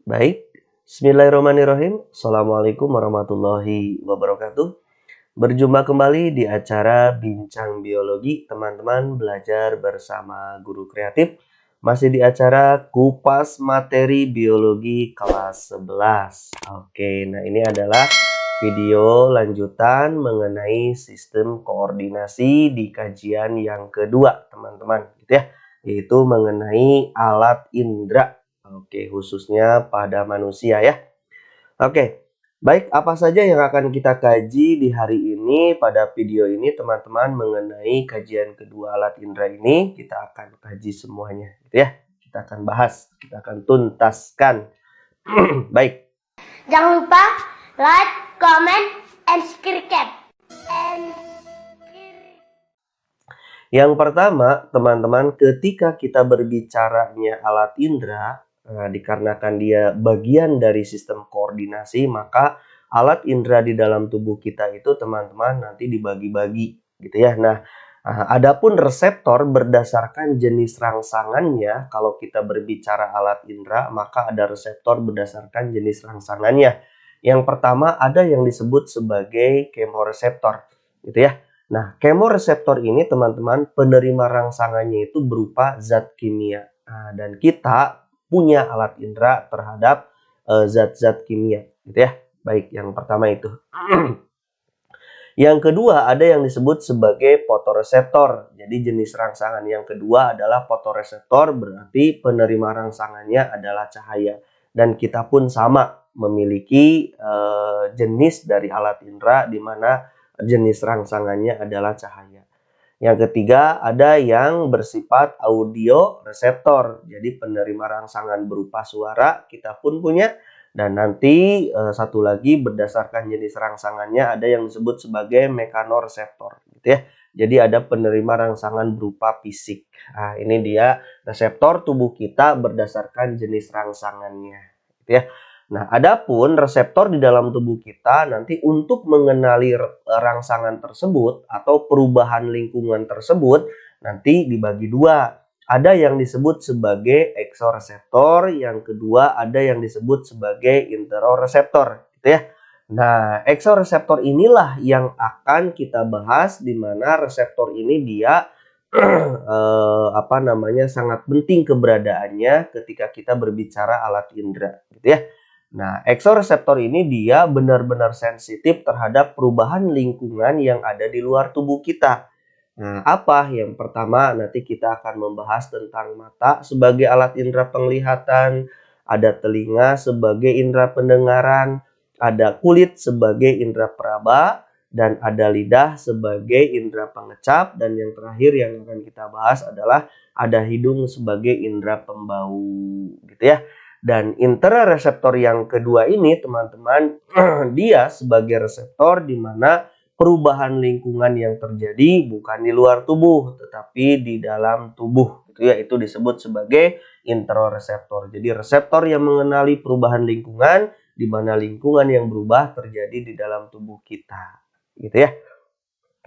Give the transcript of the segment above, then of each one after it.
Baik, Bismillahirrahmanirrahim. Assalamualaikum warahmatullahi wabarakatuh. Berjumpa kembali di acara Bincang Biologi, teman-teman belajar bersama guru kreatif. Masih di acara Kupas Materi Biologi kelas 11. Oke, nah ini adalah video lanjutan mengenai sistem koordinasi di kajian yang kedua, teman-teman, gitu ya, yaitu mengenai alat indera. Oke, khususnya pada manusia ya. Oke, baik, apa saja yang akan kita kaji di hari ini pada video ini teman-teman mengenai kajian kedua alat indera ini, kita akan kaji semuanya gitu ya. Kita akan bahas, kita akan tuntaskan. Baik. Jangan lupa like, comment, and subscribe. Yang pertama, teman-teman, ketika kita berbicaranya alat indera, dikarenakan dia bagian dari sistem koordinasi, maka alat indera di dalam tubuh kita itu, teman-teman, nanti dibagi-bagi, gitu ya. Nah, adapun reseptor berdasarkan jenis rangsangannya, kalau kita berbicara alat indera, maka ada reseptor berdasarkan jenis rangsangannya. Yang pertama ada yang disebut sebagai kemoreseptor, gitu ya. Nah, kemoreseptor ini teman-teman penerima rangsangannya itu berupa zat kimia. Nah, dan kita punya alat indera terhadap zat-zat kimia, gitu ya. Baik, yang pertama itu. Yang kedua ada yang disebut sebagai fotoreseptor. Jadi jenis rangsangan yang kedua adalah fotoreseptor, berarti penerima rangsangannya adalah cahaya. Dan kita pun sama memiliki jenis dari alat indera di mana jenis rangsangannya adalah cahaya. Yang ketiga ada yang bersifat audio reseptor. Jadi penerima rangsangan berupa suara kita pun punya. Dan nanti satu lagi berdasarkan jenis rangsangannya ada yang disebut sebagai mekanoreseptor, gitu ya. Jadi ada penerima rangsangan berupa fisik. Nah, ini dia reseptor tubuh kita berdasarkan jenis rangsangannya, gitu ya. Nah, adapun reseptor di dalam tubuh kita nanti untuk mengenali rangsangan tersebut atau perubahan lingkungan tersebut nanti dibagi dua. Ada yang disebut sebagai eksoreseptor, yang kedua ada yang disebut sebagai interoreseptor, gitu ya. Nah, eksoreseptor inilah yang akan kita bahas, di mana reseptor ini dia sangat penting keberadaannya ketika kita berbicara alat indera, gitu ya. Nah, eksoreseptor ini dia benar-benar sensitif terhadap perubahan lingkungan yang ada di luar tubuh kita. Nah, apa? Yang pertama nanti kita akan membahas tentang mata sebagai alat indera penglihatan, ada telinga sebagai indera pendengaran, ada kulit sebagai indera peraba, dan ada lidah sebagai indera pengecap, dan yang terakhir yang akan kita bahas adalah ada hidung sebagai indera pembau, gitu ya. Dan interoreseptor yang kedua ini teman-teman dia sebagai reseptor di mana perubahan lingkungan yang terjadi bukan di luar tubuh tetapi di dalam tubuh, itu ya, itu disebut sebagai interoreseptor. Jadi reseptor yang mengenali perubahan lingkungan di mana lingkungan yang berubah terjadi di dalam tubuh kita, gitu ya.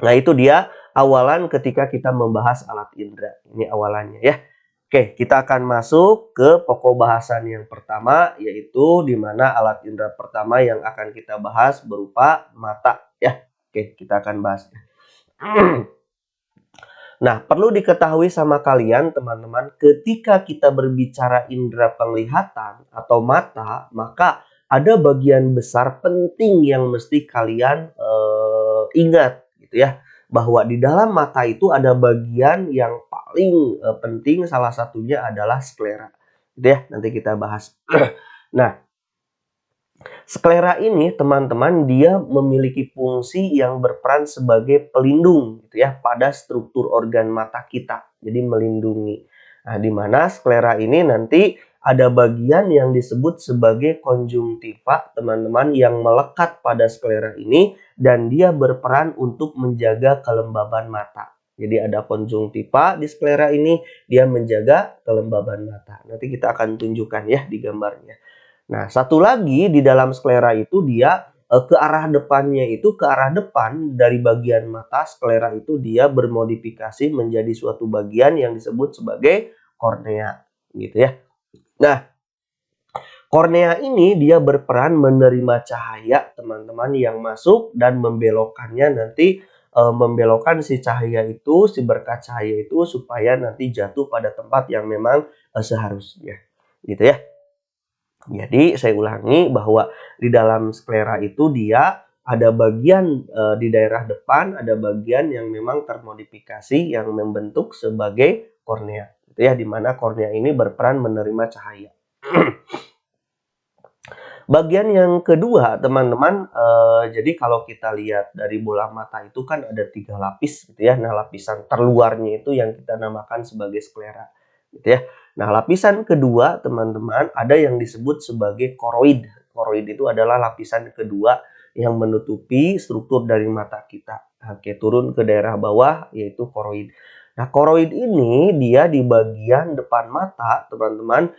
Nah, itu dia awalan ketika kita membahas alat indera. Ini awalannya ya. Oke, kita akan masuk ke pokok bahasan yang pertama, yaitu di mana alat indera pertama yang akan kita bahas berupa mata ya. Oke, kita akan bahas. Nah, perlu diketahui sama kalian teman-teman, ketika kita berbicara indera penglihatan atau mata, maka ada bagian besar penting yang mesti kalian ingat, gitu ya, bahwa di dalam mata itu ada bagian yang paling penting, salah satunya adalah sklera, gitu ya. Nanti kita bahas. Nah, sklera ini teman-teman dia memiliki fungsi yang berperan sebagai pelindung, gitu ya, pada struktur organ mata kita. Jadi melindungi. Nah, di mana sklera ini nanti ada bagian yang disebut sebagai konjungtiva, teman-teman, yang melekat pada sklera ini dan dia berperan untuk menjaga kelembaban mata. Jadi ada konjungtiva di sklera ini, dia menjaga kelembaban mata. Nanti kita akan tunjukkan ya di gambarnya. Nah, satu lagi di dalam sklera itu dia ke arah depannya itu, ke arah depan dari bagian mata sklera itu dia bermodifikasi menjadi suatu bagian yang disebut sebagai kornea, gitu ya. Nah, Kornea ini dia berperan menerima cahaya teman-teman yang masuk dan membelokkannya nanti membelokkan si cahaya itu, si berkat cahaya itu supaya nanti jatuh pada tempat yang memang seharusnya. Gitu ya. Jadi saya ulangi bahwa di dalam sklera itu dia ada bagian di daerah depan, ada bagian yang memang termodifikasi yang membentuk sebagai kornea. Gitu ya, di mana kornea ini berperan menerima cahaya. Bagian yang kedua, teman-teman, jadi kalau kita lihat dari bola mata itu kan ada 3 lapis gitu ya. Nah, lapisan terluarnya itu yang kita namakan sebagai sklera gitu ya. Nah, lapisan kedua, teman-teman, ada yang disebut sebagai koroid. Koroid itu adalah lapisan kedua yang menutupi struktur dari mata kita. Oke, turun ke daerah bawah yaitu koroid. Nah, koroid ini dia di bagian depan mata, teman-teman,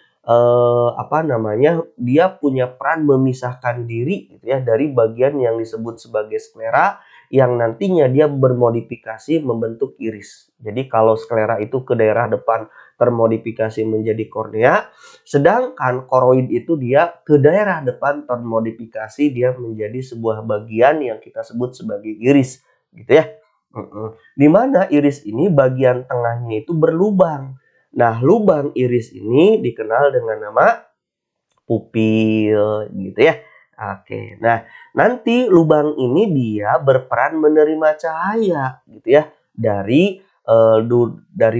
dia punya peran memisahkan diri gitu ya dari bagian yang disebut sebagai sklera yang nantinya dia bermodifikasi membentuk iris. Jadi kalau sklera itu ke daerah depan termodifikasi menjadi kornea, sedangkan koroid itu dia ke daerah depan termodifikasi dia menjadi sebuah bagian yang kita sebut sebagai iris gitu ya. Di mana iris ini bagian tengahnya itu berlubang. Nah, lubang iris ini dikenal dengan nama pupil gitu ya. Oke. Nah, nanti lubang ini dia berperan menerima cahaya gitu ya dari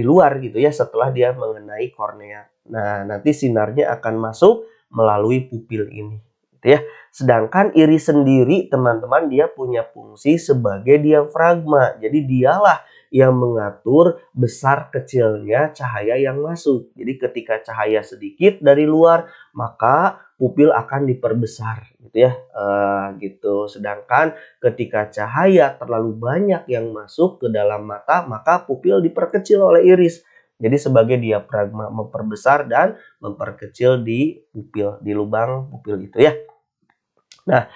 luar gitu ya setelah dia mengenai kornea. Nah, nanti sinarnya akan masuk melalui pupil ini gitu ya. Sedangkan iris sendiri teman-teman dia punya fungsi sebagai diafragma. Jadi dialah yang mengatur besar kecilnya cahaya yang masuk. Jadi ketika cahaya sedikit dari luar, maka pupil akan diperbesar gitu ya. Gitu. Sedangkan ketika cahaya terlalu banyak yang masuk ke dalam mata, maka pupil diperkecil oleh iris. Jadi sebagai diafragma memperbesar dan memperkecil di pupil, di lubang pupil itu ya. Nah,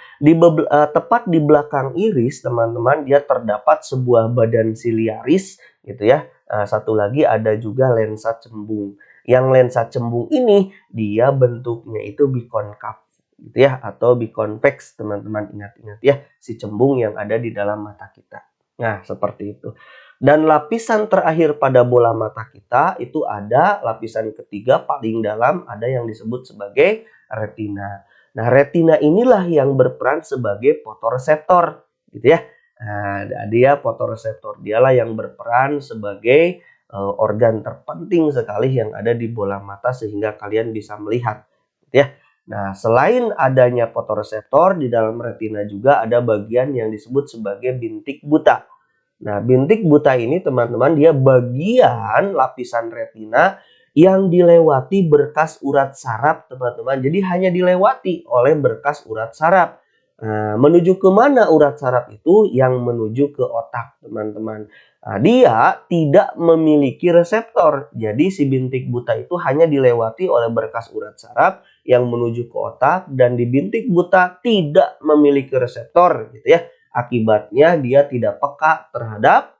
tepat di belakang iris, teman-teman, dia terdapat sebuah badan siliaris, gitu ya. Satu lagi ada juga lensa cembung. Yang lensa cembung ini, dia bentuknya itu bikonkav, gitu ya, atau bikonveks, teman-teman. Ingat-ingat ya, si cembung yang ada di dalam mata kita. Nah, seperti itu. Dan lapisan terakhir pada bola mata kita, itu ada lapisan ketiga paling dalam, ada yang disebut sebagai retina. Nah, retina inilah yang berperan sebagai fotoreseptor, gitu ya. Nah, dia fotoreseptor, dialah yang berperan sebagai organ terpenting sekali yang ada di bola mata sehingga kalian bisa melihat, gitu ya. Nah, selain adanya fotoreseptor, di dalam retina juga ada bagian yang disebut sebagai bintik buta. Nah, bintik buta ini teman-teman dia bagian lapisan retina yang dilewati berkas urat saraf teman-teman. Jadi hanya dilewati oleh berkas urat saraf. Nah, menuju ke mana urat saraf itu? Yang menuju ke otak teman-teman. Nah, dia tidak memiliki reseptor. Jadi si bintik buta itu hanya dilewati oleh berkas urat saraf yang menuju ke otak. Dan di bintik buta tidak memiliki reseptor gitu ya. Akibatnya dia tidak peka terhadap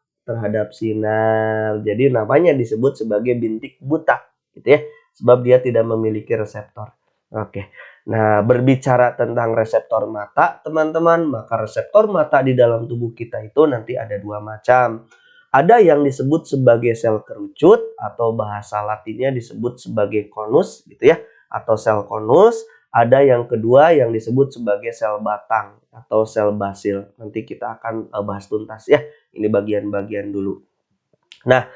sinar. Jadi namanya disebut sebagai bintik buta gitu ya. Sebab dia tidak memiliki reseptor. Oke. Nah, berbicara tentang reseptor mata, teman-teman, maka reseptor mata di dalam tubuh kita itu nanti ada dua macam. Ada yang disebut sebagai sel kerucut atau bahasa latinnya disebut sebagai konus gitu ya, atau sel konus. Ada yang kedua yang disebut sebagai sel batang atau sel basil. Nanti kita akan bahas tuntas ya. Ini bagian-bagian dulu. Nah,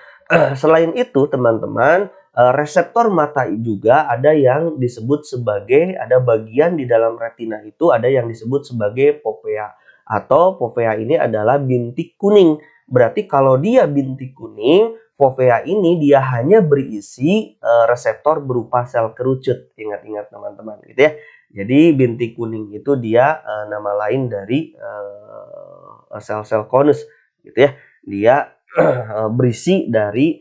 selain itu teman-teman, reseptor mata juga ada yang disebut sebagai, ada bagian di dalam retina itu ada yang disebut sebagai fovea. Atau fovea ini adalah bintik kuning. Berarti kalau dia bintik kuning, fovea ini dia hanya berisi reseptor berupa sel kerucut. Ingat-ingat teman-teman gitu ya. Jadi bintik kuning itu dia nama lain dari sel-sel konus gitu ya. Dia berisi dari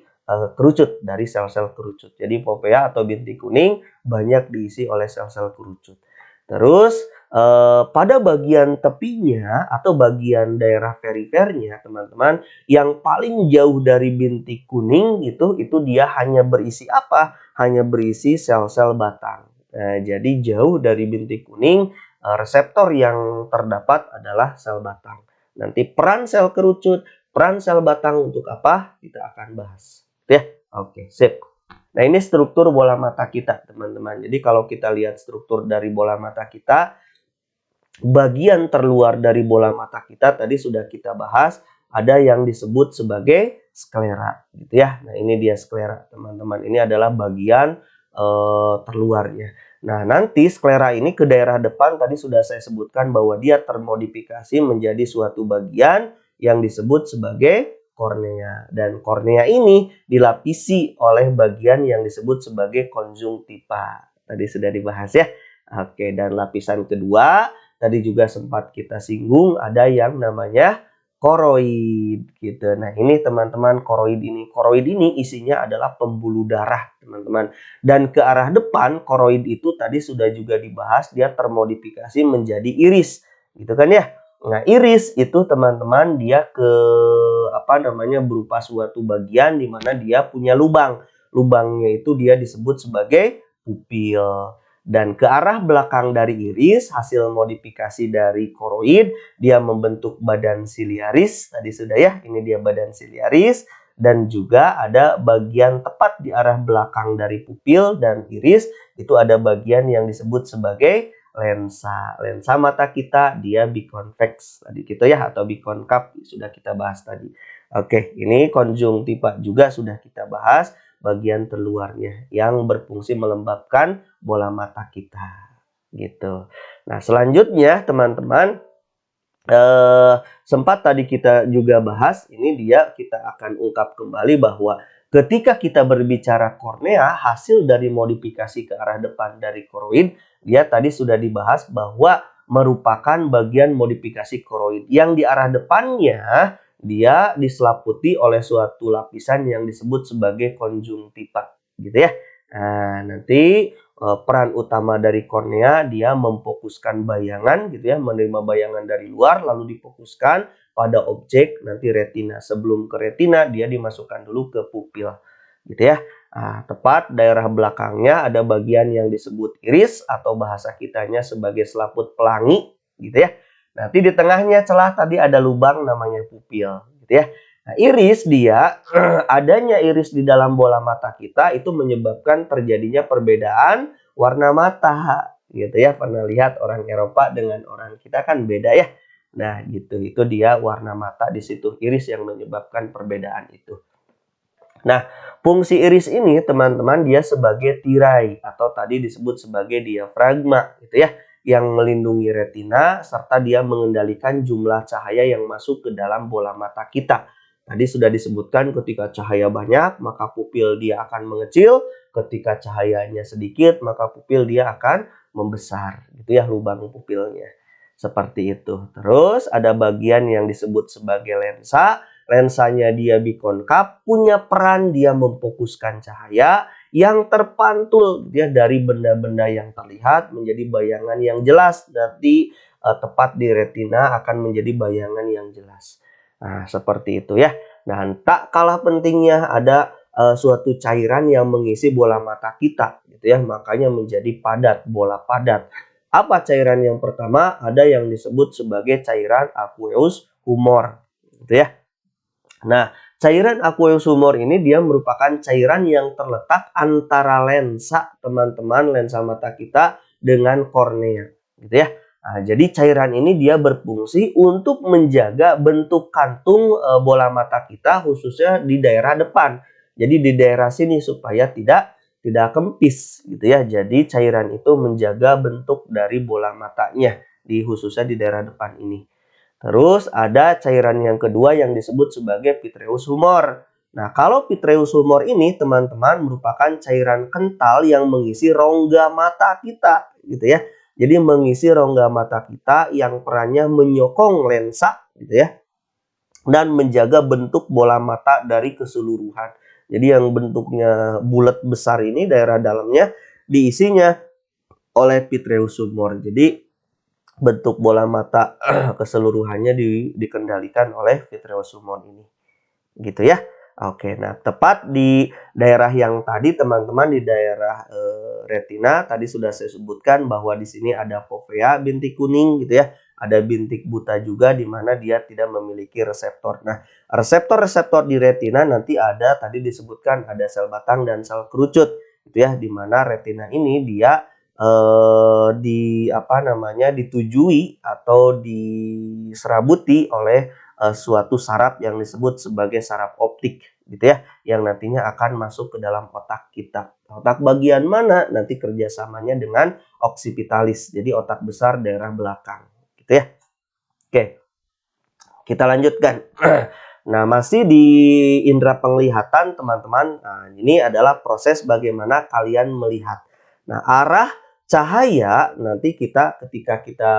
kerucut, dari sel-sel kerucut. Jadi fovea atau bintik kuning banyak diisi oleh sel-sel kerucut. Terus pada bagian tepinya atau bagian daerah perifernya teman-teman, yang paling jauh dari bintik kuning itu dia hanya berisi apa? Hanya berisi sel-sel batang. Nah, jadi jauh dari bintik kuning, reseptor yang terdapat adalah sel batang. Nanti peran sel kerucut, peran sel batang untuk apa? Kita akan bahas. Ya, oke, sip. Nah, ini struktur bola mata kita, teman-teman. Jadi kalau kita lihat struktur dari bola mata kita, bagian terluar dari bola mata kita tadi sudah kita bahas, ada yang disebut sebagai sklera, gitu ya. Nah, ini dia sklera, teman-teman. Ini adalah bagian terluarnya. Nah, nanti sklera ini ke daerah depan tadi sudah saya sebutkan bahwa dia termodifikasi menjadi suatu bagian yang disebut sebagai kornea. Dan kornea ini dilapisi oleh bagian yang disebut sebagai konjungtiva. Tadi sudah dibahas ya. Oke, dan lapisan kedua tadi juga sempat kita singgung, ada yang namanya koroid gitu. Nah, ini teman-teman, koroid ini isinya adalah pembuluh darah, teman-teman. Dan ke arah depan koroid itu tadi sudah juga dibahas, dia termodifikasi menjadi iris, gitu kan ya. Nah, iris itu teman-teman dia berupa suatu bagian di mana dia punya lubang. Lubangnya itu dia disebut sebagai pupil. Dan ke arah belakang dari iris, hasil modifikasi dari koroid, dia membentuk badan siliaris. Tadi sudah ya, ini dia badan siliaris. Dan juga ada bagian tepat di arah belakang dari pupil dan iris, itu ada bagian yang disebut sebagai lensa. Lensa mata kita, dia biconvex tadi gitu ya, atau biconcav, sudah kita bahas tadi. Oke, ini konjungtiva juga sudah kita bahas, bagian terluarnya yang berfungsi melembabkan bola mata kita gitu. Nah, selanjutnya teman-teman, sempat tadi kita juga bahas, ini dia kita akan ungkap kembali bahwa ketika kita berbicara kornea, hasil dari modifikasi ke arah depan dari koroid, dia tadi sudah dibahas bahwa merupakan bagian modifikasi koroid yang di arah depannya dia diselaputi oleh suatu lapisan yang disebut sebagai konjungtiva, gitu ya. Nah, nanti peran utama dari kornea, dia memfokuskan bayangan, gitu ya, menerima bayangan dari luar lalu difokuskan pada objek nanti retina. Sebelum ke retina, dia dimasukkan dulu ke pupil, gitu ya. Nah, tepat daerah belakangnya ada bagian yang disebut iris atau bahasa kitanya sebagai selaput pelangi, gitu ya. Nanti di tengahnya celah tadi ada lubang namanya pupil, gitu ya. Nah, iris dia, adanya iris di dalam bola mata kita itu menyebabkan terjadinya perbedaan warna mata, gitu ya. Pernah lihat orang Eropa dengan orang kita kan beda ya. Nah, gitu. Itu dia warna mata di situ, iris yang menyebabkan perbedaan itu. Nah, fungsi iris ini teman-teman dia sebagai tirai atau tadi disebut sebagai diafragma, gitu ya, yang melindungi retina serta dia mengendalikan jumlah cahaya yang masuk ke dalam bola mata kita. Tadi sudah disebutkan ketika cahaya banyak maka pupil dia akan mengecil, ketika cahayanya sedikit maka pupil dia akan membesar, gitu ya, lubang pupilnya. Seperti itu. Terus ada bagian yang disebut sebagai lensa. Lensanya dia bikonkav, punya peran dia memfokuskan cahaya yang terpantul dia dari benda-benda yang terlihat menjadi bayangan yang jelas. Nanti tepat di retina akan menjadi bayangan yang jelas. Nah, seperti itu ya. Dan tak kalah pentingnya ada suatu cairan yang mengisi bola mata kita, gitu ya. Makanya menjadi padat, bola padat. Apa cairan yang pertama? Ada yang disebut sebagai cairan aqueous humor, gitu ya. Nah, cairan aqueous humor ini dia merupakan cairan yang terletak antara lensa, teman-teman, lensa mata kita dengan kornea, gitu ya. Nah, jadi cairan ini dia berfungsi untuk menjaga bentuk kantung bola mata kita khususnya di daerah depan. Jadi di daerah sini supaya tidak kempis, gitu ya. Jadi cairan itu menjaga bentuk dari bola matanya khususnya di daerah depan ini. Terus ada cairan yang kedua yang disebut sebagai vitreous humor. Nah, kalau vitreous humor ini teman-teman merupakan cairan kental yang mengisi rongga mata kita, gitu ya. Jadi mengisi rongga mata kita yang perannya menyokong lensa, gitu ya, dan menjaga bentuk bola mata dari keseluruhan. Jadi yang bentuknya bulat besar ini daerah dalamnya diisinya oleh vitreous humor. Jadi bentuk bola mata keseluruhannya dikendalikan oleh vitreous humor ini, gitu ya. Oke, nah tepat di daerah yang tadi teman-teman, di daerah retina tadi sudah saya sebutkan bahwa di sini ada fovea bintik kuning gitu ya. Ada bintik buta juga di mana dia tidak memiliki reseptor. Nah, reseptor-reseptor di retina nanti ada tadi disebutkan ada sel batang dan sel kerucut gitu ya, di mana retina ini dia ditujui atau diserabuti oleh suatu saraf yang disebut sebagai saraf optik gitu ya, yang nantinya akan masuk ke dalam otak kita. Otak bagian mana? Nanti kerjasamanya dengan occipitalis, jadi otak besar daerah belakang gitu ya. Oke, kita lanjutkan. Nah, masih di indera penglihatan teman-teman. Nah, ini adalah proses bagaimana kalian melihat. Nah, arah cahaya nanti ketika kita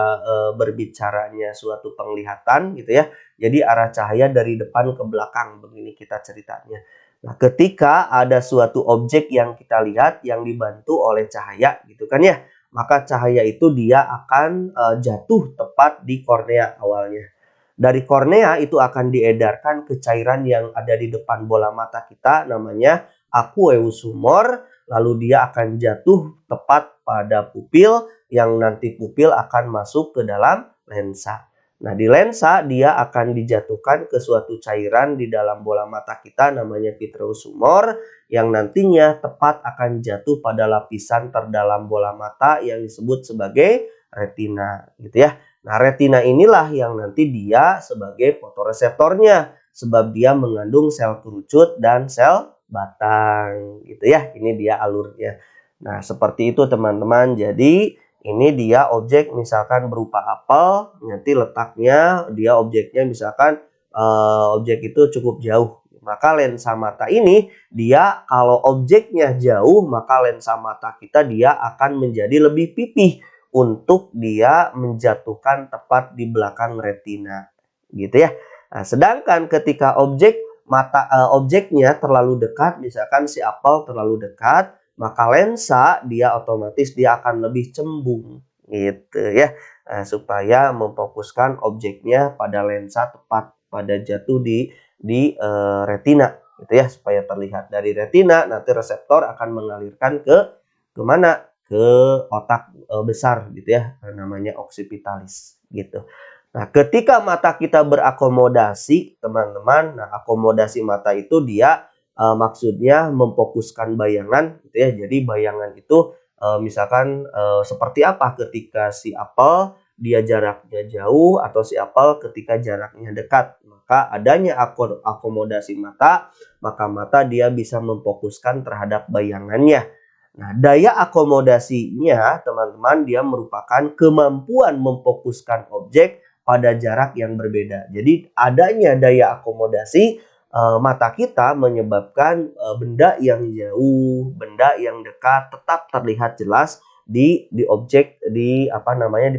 berbicaranya suatu penglihatan gitu ya. Jadi arah cahaya dari depan ke belakang, begini kita ceritanya. Nah, ketika ada suatu objek yang kita lihat yang dibantu oleh cahaya gitu kan ya, maka cahaya itu dia akan jatuh tepat di kornea awalnya. Dari kornea itu akan diedarkan ke cairan yang ada di depan bola mata kita, namanya aqueous humor. Lalu dia akan jatuh tepat pada pupil, yang nanti pupil akan masuk ke dalam lensa. Nah, di lensa dia akan dijatuhkan ke suatu cairan di dalam bola mata kita, namanya vitreous humor, yang nantinya tepat akan jatuh pada lapisan terdalam bola mata yang disebut sebagai retina gitu ya. Nah, retina inilah yang nanti dia sebagai fotoreseptornya, sebab dia mengandung sel kerucut dan sel batang gitu ya. Ini dia alurnya. Nah, seperti itu teman-teman. Jadi ini dia objek misalkan berupa apel, nanti letaknya dia objeknya misalkan objek itu cukup jauh. Maka lensa mata ini dia kalau objeknya jauh, maka lensa mata kita dia akan menjadi lebih pipih untuk dia menjatuhkan tepat di belakang retina gitu ya. Nah, sedangkan ketika objeknya terlalu dekat, misalkan si apel terlalu dekat, maka lensa dia otomatis dia akan lebih cembung gitu ya. Nah, supaya memfokuskan objeknya pada lensa tepat pada jatuh di retina gitu ya, supaya terlihat dari retina. Nanti reseptor akan mengalirkan ke mana? Ke otak besar gitu ya, namanya occipitalis gitu. Nah, ketika mata kita berakomodasi teman-teman, nah akomodasi mata itu dia maksudnya memfokuskan bayangan gitu ya. Jadi bayangan itu misalkan seperti apa ketika si apel dia jaraknya jauh atau si apel ketika jaraknya dekat. Maka adanya akomodasi mata, maka mata dia bisa memfokuskan terhadap bayangannya. Nah, daya akomodasinya teman-teman dia merupakan kemampuan memfokuskan objek pada jarak yang berbeda. Jadi adanya daya akomodasi mata kita menyebabkan benda yang jauh, benda yang dekat tetap terlihat jelas di objek di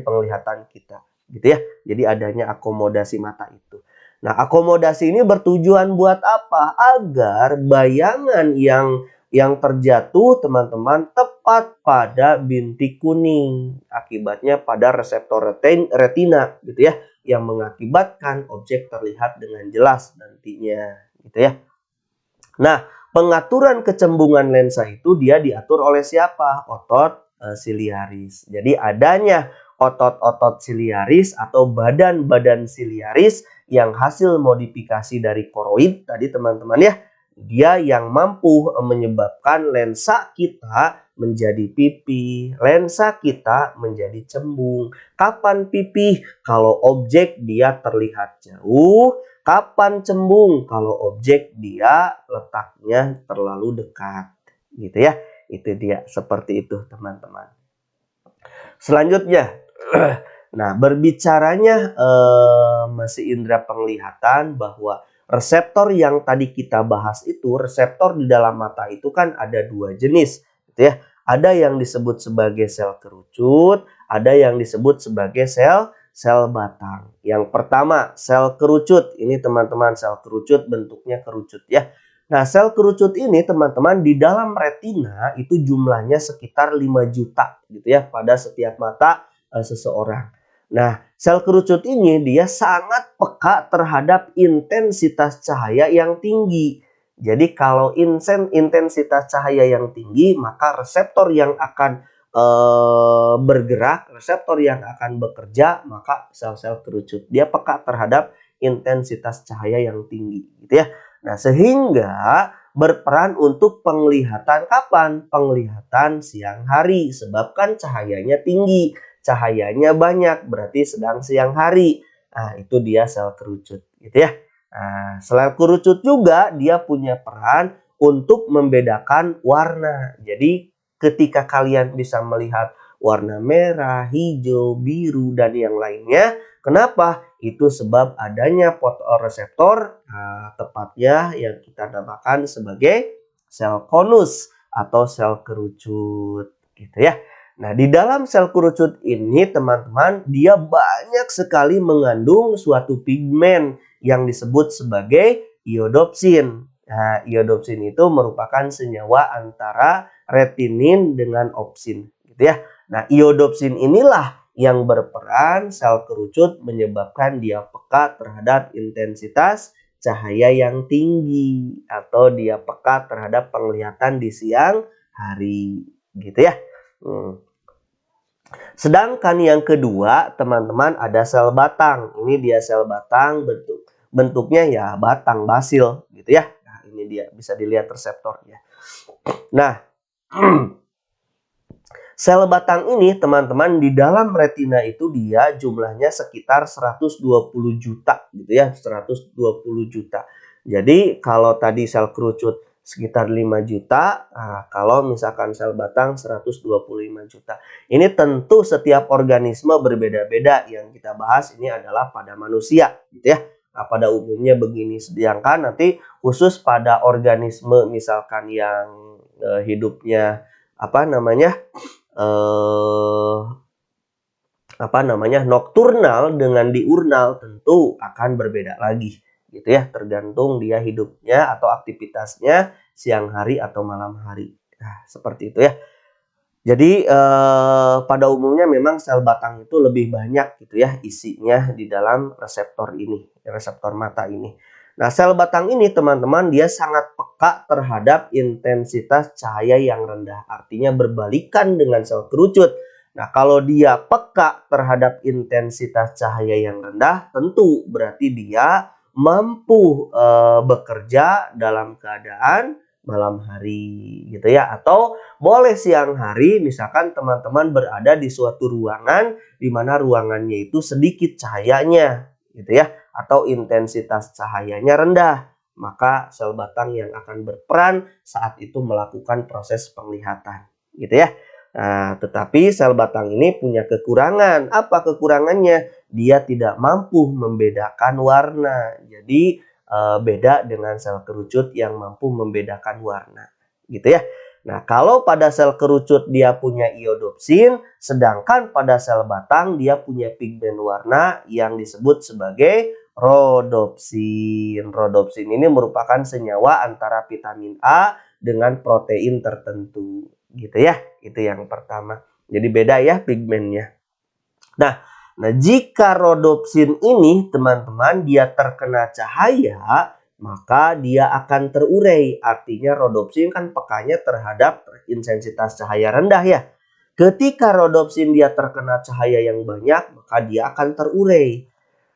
penglihatan kita, gitu ya. Jadi adanya akomodasi mata itu. Nah, akomodasi ini bertujuan buat apa? Agar bayangan yang terjatuh teman-teman tepat pada bintik kuning, akibatnya pada reseptor retina gitu ya, yang mengakibatkan objek terlihat dengan jelas nantinya gitu ya. Nah, pengaturan kecembungan lensa itu dia diatur oleh siapa? Otot siliaris. Jadi adanya otot-otot siliaris atau badan-badan siliaris yang hasil modifikasi dari koroid tadi teman-teman ya, dia yang mampu menyebabkan lensa kita menjadi pipih, lensa kita menjadi cembung. Kapan pipih? Kalau objek dia terlihat jauh. Kapan cembung? Kalau objek dia letaknya terlalu dekat. Gitu ya. Itu dia, seperti itu teman-teman. Selanjutnya, nah berbicaranya masih indera penglihatan, bahwa reseptor yang tadi kita bahas itu, reseptor di dalam mata itu kan ada dua jenis gitu ya. Ada yang disebut sebagai sel kerucut, ada yang disebut sebagai sel batang. Yang pertama, sel kerucut. Ini teman-teman, sel kerucut bentuknya kerucut ya. Nah, sel kerucut ini teman-teman di dalam retina itu jumlahnya sekitar 5 juta gitu ya pada setiap mata seseorang. Nah, sel kerucut ini dia sangat peka terhadap intensitas cahaya yang tinggi. Jadi kalau intensitas cahaya yang tinggi, maka reseptor yang akan bergerak, reseptor yang akan bekerja, maka sel-sel kerucut. Dia peka terhadap intensitas cahaya yang tinggi, gitu ya. Nah, sehingga berperan untuk penglihatan kapan? Penglihatan siang hari, sebab kan cahayanya tinggi, cahayanya banyak, berarti sedang siang hari. Nah, itu dia sel kerucut, gitu ya. Nah, sel kerucut juga dia punya peran untuk membedakan warna. Jadi ketika kalian bisa melihat warna merah, hijau, biru, dan yang lainnya, kenapa? Itu sebab adanya fotoreseptor, tepatnya yang kita namakan sebagai sel konus atau sel kerucut, gitu ya. Nah, di dalam sel kerucut ini, teman-teman, dia banyak sekali mengandung suatu pigmen yang disebut sebagai iodopsin. Nah, iodopsin itu merupakan senyawa antara retinin dengan opsin, gitu ya. Nah, iodopsin inilah yang berperan sel kerucut menyebabkan dia peka terhadap intensitas cahaya yang tinggi atau dia peka terhadap penglihatan di siang hari, gitu ya. Sedangkan yang kedua, teman-teman, ada sel batang. Ini dia sel batang, bentuknya ya batang basil, gitu ya. Nah, ini dia bisa dilihat reseptornya. Nah, sel batang ini, teman-teman, di dalam retina itu dia jumlahnya sekitar 120 juta, gitu ya, 120 juta. Jadi kalau tadi sel kerucut sekitar 5 juta, nah, kalau misalkan sel batang 125 juta. Ini tentu setiap organisme berbeda-beda. Yang kita bahas ini adalah pada manusia, gitu ya. Nah, pada umumnya begini, sedangkan nanti khusus pada organisme misalkan yang hidupnya nokturnal dengan diurnal tentu akan berbeda lagi, gitu ya, tergantung dia hidupnya atau aktivitasnya siang hari atau malam hari. Nah, seperti itu ya. Jadi pada umumnya memang sel batang itu lebih banyak, gitu ya, isinya di dalam reseptor ini, reseptor mata ini. Nah, sel batang ini, teman-teman, dia sangat peka terhadap intensitas cahaya yang rendah. Artinya berbalikan dengan sel kerucut. Nah, kalau dia peka terhadap intensitas cahaya yang rendah, tentu berarti dia mampu bekerja dalam keadaan malam hari, gitu ya. Atau boleh siang hari, misalkan teman-teman berada di suatu ruangan di mana ruangannya itu sedikit cahayanya, gitu ya, atau intensitas cahayanya rendah, maka sel batang yang akan berperan saat itu melakukan proses penglihatan, gitu ya. Nah, tetapi sel batang ini punya kekurangan. Apa kekurangannya? Dia tidak mampu membedakan warna. Jadi beda dengan sel kerucut yang mampu membedakan warna, gitu ya. Nah, kalau pada sel kerucut dia punya iodopsin, sedangkan pada sel batang dia punya pigmen warna yang disebut sebagai rodopsin. Rodopsin ini merupakan senyawa antara vitamin A dengan protein tertentu, gitu ya. Itu yang pertama. Jadi beda ya pigmennya. Nah, jika rodopsin ini, teman-teman, dia terkena cahaya, maka dia akan terurai. Artinya rodopsin kan pekanya terhadap intensitas cahaya rendah ya. Ketika rodopsin dia terkena cahaya yang banyak, maka dia akan terurai.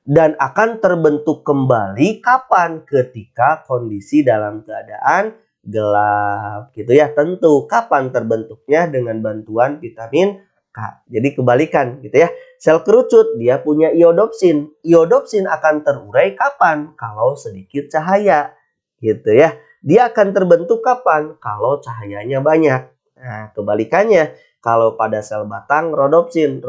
Dan akan terbentuk kembali kapan? Ketika kondisi dalam keadaan gelap, gitu ya. Tentu kapan terbentuknya? Dengan bantuan vitamin K. Jadi kebalikan, gitu ya. Sel kerucut dia punya iodopsin. Iodopsin akan terurai kapan? Kalau sedikit cahaya, gitu ya. Dia akan terbentuk kapan? Kalau cahayanya banyak. Nah, kebalikannya, kalau pada sel batang rodopsin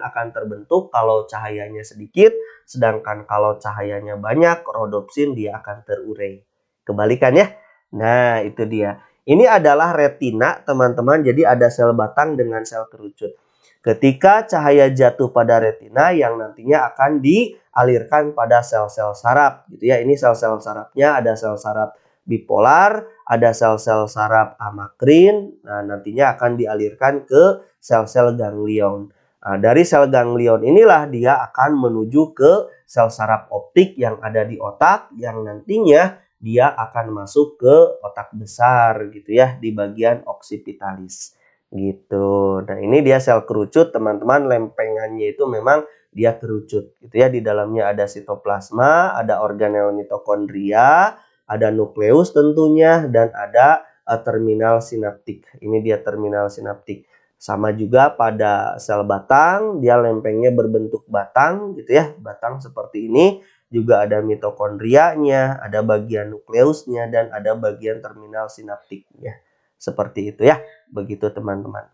akan terbentuk kalau cahayanya sedikit, sedangkan kalau cahayanya banyak, rodopsin dia akan terurai. Kebalikan ya. Nah, itu dia. Ini adalah retina, teman-teman. Jadi ada sel batang dengan sel kerucut. Ketika cahaya jatuh pada retina yang nantinya akan dialirkan pada sel-sel saraf, gitu ya. Ini sel-sel sarafnya, ada sel saraf bipolar, ada sel-sel saraf amakrin. Nah, nantinya akan dialirkan ke sel-sel ganglion. Nah, dari sel ganglion inilah dia akan menuju ke sel saraf optik yang ada di otak, yang nantinya dia akan masuk ke otak besar gitu ya di bagian oksipitalis gitu. Nah, ini dia sel kerucut teman-teman, lempengannya itu memang dia kerucut gitu ya. Di dalamnya ada sitoplasma, ada organel mitokondria, ada nukleus tentunya, dan ada terminal sinaptik. Ini dia terminal sinaptik. Sama juga pada sel batang, dia lempengnya berbentuk batang gitu ya. Batang seperti ini, juga ada mitokondrianya, ada bagian nukleusnya, dan ada bagian terminal sinaptiknya. Seperti itu ya. Begitu teman-teman.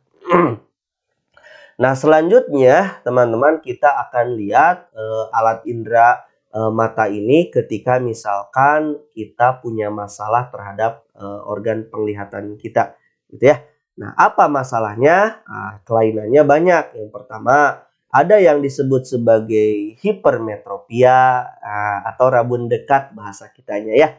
Nah, selanjutnya teman-teman kita akan lihat alat indera mata ini ketika misalkan kita punya masalah terhadap organ penglihatan kita gitu ya. Nah, apa masalahnya? Nah, kelainannya banyak. Yang pertama, ada yang disebut sebagai hipermetropia atau rabun dekat bahasa kitanya ya.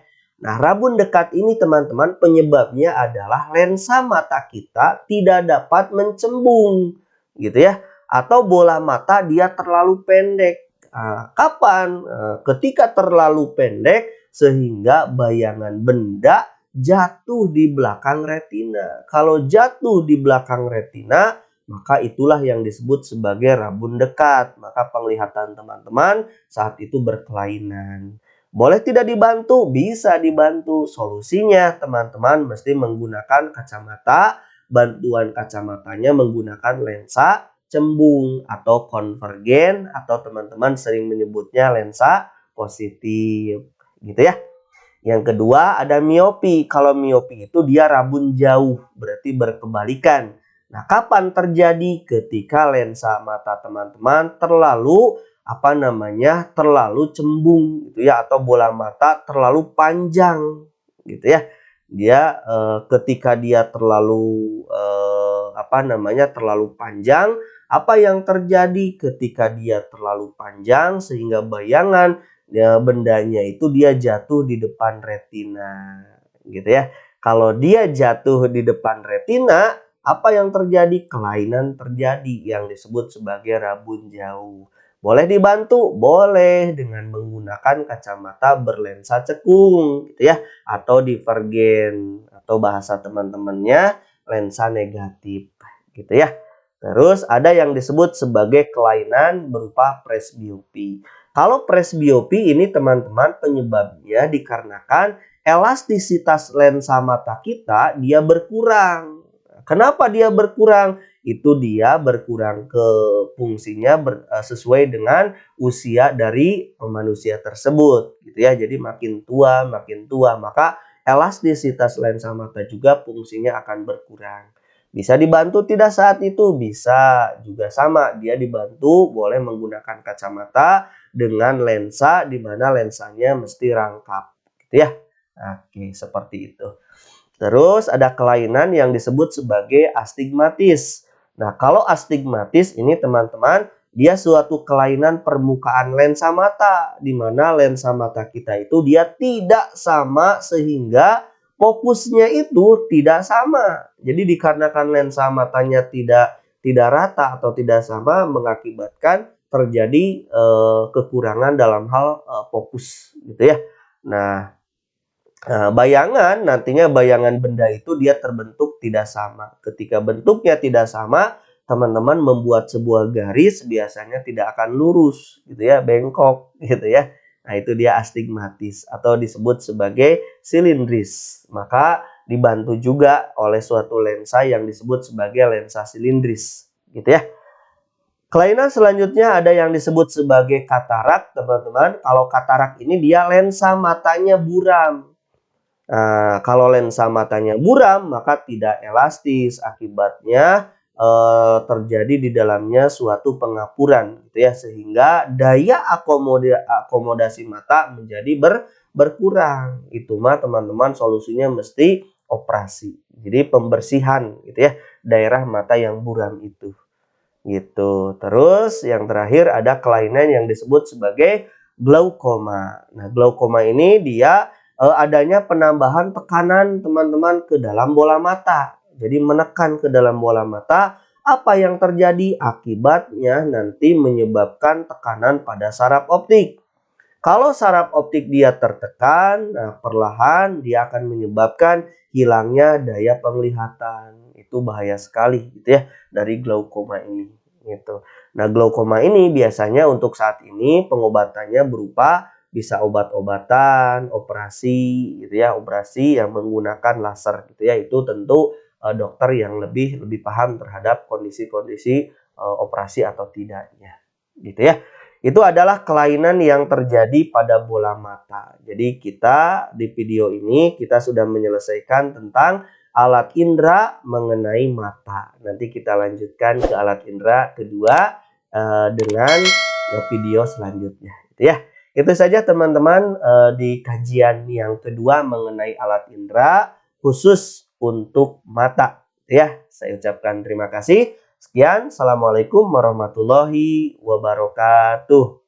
Nah, rabun dekat ini teman-teman penyebabnya adalah lensa mata kita tidak dapat mencembung gitu ya, atau bola mata dia terlalu pendek. Kapan? Ketika terlalu pendek sehingga bayangan benda jatuh di belakang retina. Kalau jatuh di belakang retina, maka itulah yang disebut sebagai rabun dekat. Maka penglihatan teman-teman saat itu berkelainan. Boleh tidak dibantu? Bisa dibantu. Solusinya teman-teman mesti menggunakan kacamata. Bantuan kacamatanya menggunakan lensa cembung atau konvergen, atau teman-teman sering menyebutnya lensa positif gitu ya. Yang kedua ada miopi. Kalau miopi itu dia rabun jauh, berarti berkebalikan. Nah, kapan terjadi? Ketika lensa mata teman-teman terlalu terlalu cembung gitu ya, atau bola mata terlalu panjang gitu ya. Dia ketika dia terlalu terlalu panjang, apa yang terjadi ketika dia terlalu panjang sehingga bayangan bendanya itu dia jatuh di depan retina gitu ya. Kalau dia jatuh di depan retina, apa yang terjadi? Kelainan terjadi yang disebut sebagai rabun jauh. Boleh dibantu? Boleh dengan menggunakan kacamata berlensa cekung gitu ya, atau divergen, atau bahasa teman-temannya lensa negatif gitu ya. Terus ada yang disebut sebagai kelainan berupa presbiopi. Kalau presbiopi ini teman-teman penyebabnya dikarenakan elastisitas lensa mata kita dia berkurang. Kenapa dia berkurang? Itu dia berkurang ke fungsinya sesuai dengan usia dari manusia tersebut gitu ya. Jadi makin tua maka elastisitas lensa mata juga fungsinya akan berkurang. Bisa dibantu tidak saat itu? Bisa juga sama. Dia dibantu boleh menggunakan kacamata dengan lensa di mana lensanya mesti rangkap gitu ya. Oke, seperti itu. Terus ada kelainan yang disebut sebagai astigmatis. Nah, kalau astigmatis ini teman-teman, dia suatu kelainan permukaan lensa mata di mana lensa mata kita itu dia tidak sama sehingga fokusnya itu tidak sama. Jadi dikarenakan lensa matanya tidak rata atau tidak sama mengakibatkan terjadi kekurangan dalam hal fokus gitu ya. Nah, nantinya bayangan benda itu dia terbentuk tidak sama. Ketika bentuknya tidak sama, teman-teman membuat sebuah garis biasanya tidak akan lurus gitu ya, bengkok gitu ya. Nah, itu dia astigmatis atau disebut sebagai silindris. Maka dibantu juga oleh suatu lensa yang disebut sebagai lensa silindris gitu ya. Kelainan selanjutnya ada yang disebut sebagai katarak, teman-teman. Kalau katarak ini dia lensa matanya buram. Nah, kalau lensa matanya buram maka tidak elastis, akibatnya terjadi di dalamnya suatu pengapuran gitu ya, sehingga daya akomodasi mata menjadi berkurang. Itu mah teman-teman solusinya mesti operasi. Jadi pembersihan gitu ya daerah mata yang buram itu. Gitu. Terus yang terakhir ada kelainan yang disebut sebagai glaukoma. Nah, glaukoma ini dia adanya penambahan tekanan teman-teman ke dalam bola mata. Jadi menekan ke dalam bola mata, apa yang terjadi? Akibatnya nanti menyebabkan tekanan pada saraf optik. Kalau saraf optik dia tertekan, nah perlahan dia akan menyebabkan hilangnya daya penglihatan. Itu bahaya sekali gitu ya dari glaukoma ini gitu. Nah, glaukoma ini biasanya untuk saat ini pengobatannya berupa bisa obat-obatan, operasi gitu ya, operasi yang menggunakan laser gitu ya. Itu tentu dokter yang lebih paham terhadap kondisi-kondisi operasi atau tidaknya gitu ya. Itu adalah kelainan yang terjadi pada bola mata. Jadi kita di video ini kita sudah menyelesaikan tentang alat indera mengenai mata. Nanti kita lanjutkan ke alat indera kedua dengan video selanjutnya gitu ya. Itu saja teman-teman di kajian yang kedua mengenai alat indera khusus untuk mata ya. Saya ucapkan terima kasih. Sekian, assalamualaikum warahmatullahi wabarakatuh.